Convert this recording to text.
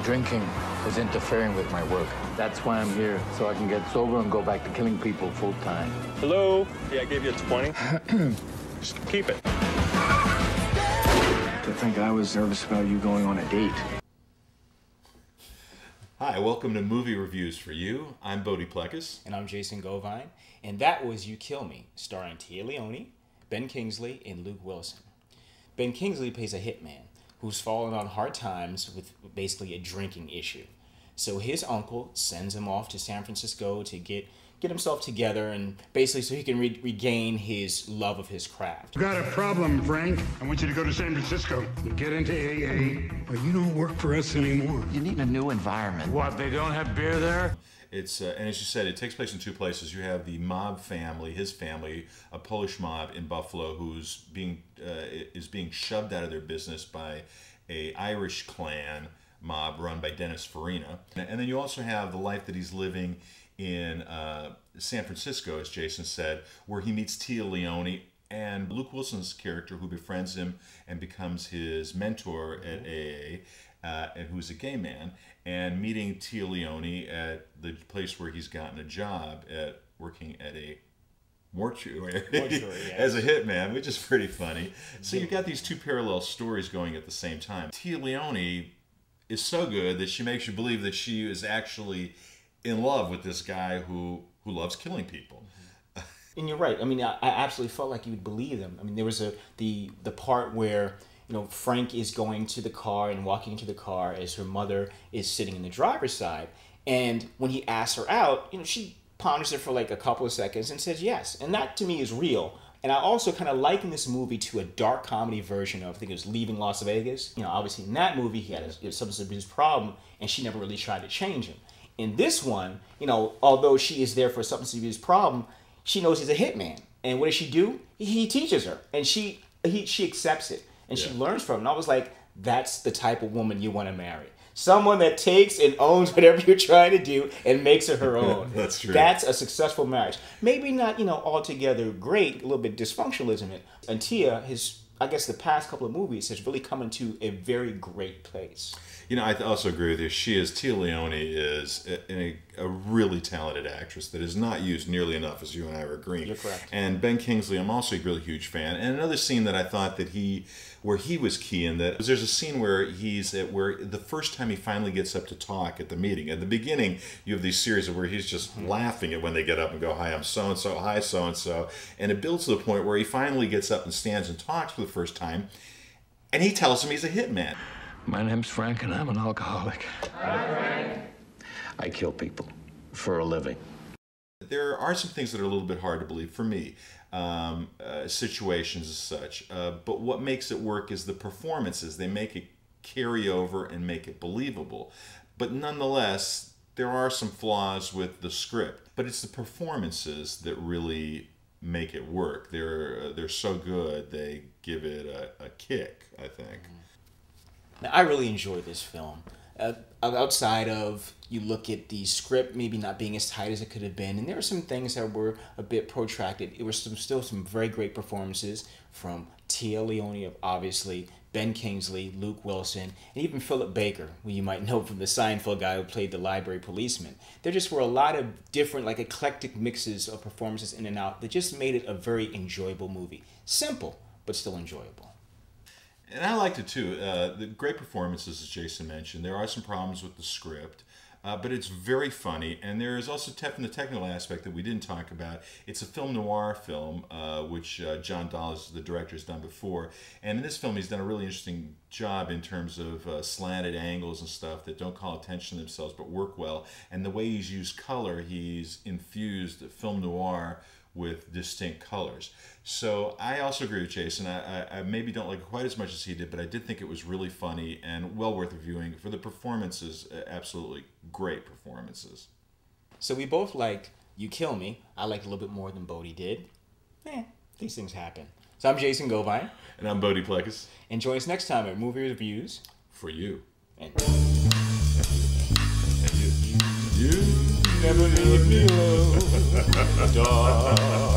drinking is interfering with my work. That's why I'm here, so I can get sober and go back to killing people full time. Hello? Yeah, I gave you a 20. Just keep it. To think I was nervous about you going on a date. Hi, welcome to Movie Reviews for You. I'm Bodie Plekas. And I'm Jason Govine. And that was You Kill Me, starring Tia Leone, Ben Kingsley, and Luke Wilson. Ben Kingsley plays a hitman who's fallen on hard times with basically a drinking issue. So his uncle sends him off to San Francisco to get himself together and basically so he can regain his love of his craft. Got a problem, Frank. I want you to go to San Francisco. Get into AA, or you don't work for us anymore. You need a new environment. What, they don't have beer there? It's and as you said, it takes place in two places. You have the mob family, his family, a Polish mob in Buffalo, who's is being shoved out of their business by a Irish clan mob run by Dennis Farina. And then you also have the life that he's living in San Francisco, as Jason said, where he meets Tia Leone and Luke Wilson's character, who befriends him and becomes his mentor at AA, and who's a gay man, and meeting Tia Leone at the place where he's gotten a job at working at a mortuary yes. as a hitman, which is pretty funny. So you've got these two parallel stories going at the same time. Tia Leone is so good that she makes you believe that she is actually in love with this guy who loves killing people. And you're right. I mean, I absolutely felt like you would believe them. I mean, there was the part where, you know, Frank is going to the car and walking into the car as her mother is sitting in the driver's side. And when he asks her out, you know, she ponders it for like a couple of seconds and says yes. And that to me is real. And I also kind of liken this movie to a dark comedy version of, I think it was Leaving Las Vegas. You know, obviously in that movie he had a substance abuse problem and she never really tried to change him. In this one, you know, although she is there for a substance abuse problem, she knows he's a hitman. And what does she do? He teaches her, and she accepts it, and she learns from him. And I was like, that's the type of woman you want to marry. Someone that takes and owns whatever you're trying to do and makes it her own. That's true. That's a successful marriage. Maybe not, you know, altogether great, a little bit dysfunctionalism in it. And Tia, I guess the past couple of movies has really come into a very great place. You know, I also agree with you. Tia Leone is a really talented actress that is not used nearly enough, as you and I are agreeing. You're correct. And Ben Kingsley, I'm also a really huge fan. And another scene that I thought that where he was key in that, there's a scene where where the first time he finally gets up to talk at the meeting. At the beginning, you have these series of where he's just laughing at when they get up and go, hi, I'm so-and-so, hi, so-and-so. And it builds to the point where he finally gets up and stands and talks for the first time. And he tells him he's a hitman. My name's Frank, and I'm an alcoholic. Hi, Frank. I kill people for a living. There are some things that are a little bit hard to believe for me, situations as such. But what makes it work is the performances. They make it carry over and make it believable. But nonetheless, there are some flaws with the script. But it's the performances that really make it work. They're so good, they give it a kick, I think. Now, I really enjoyed this film. Outside of, you look at the script maybe not being as tight as it could have been, and there were some things that were a bit protracted. It was still some very great performances from Tia Leone, obviously, Ben Kingsley, Luke Wilson, and even Philip Baker, who you might know from the Seinfeld guy who played the library policeman. There just were a lot of different, like, eclectic mixes of performances in and out that just made it a very enjoyable movie. Simple, but still enjoyable. And I liked it too. The great performances, as Jason mentioned. There are some problems with the script, but it's very funny. And there is also from the technical aspect that we didn't talk about. It's a film noir film, which John Dahl, the director, has done before. And in this film, he's done a really interesting job in terms of slanted angles and stuff that don't call attention to themselves but work well. And the way he's used color, he's infused film noir with distinct colors. So I also agree with Jason. I maybe don't like it quite as much as he did, but I did think it was really funny and well worth reviewing. For the performances, absolutely great performances. So we both liked You Kill Me. I liked it a little bit more than Bodie did. These things happen. So I'm Jason Govine. And I'm Bodie Plekas. And join us next time at Movie Reviews. For you. And you. never leave me alone. Dark.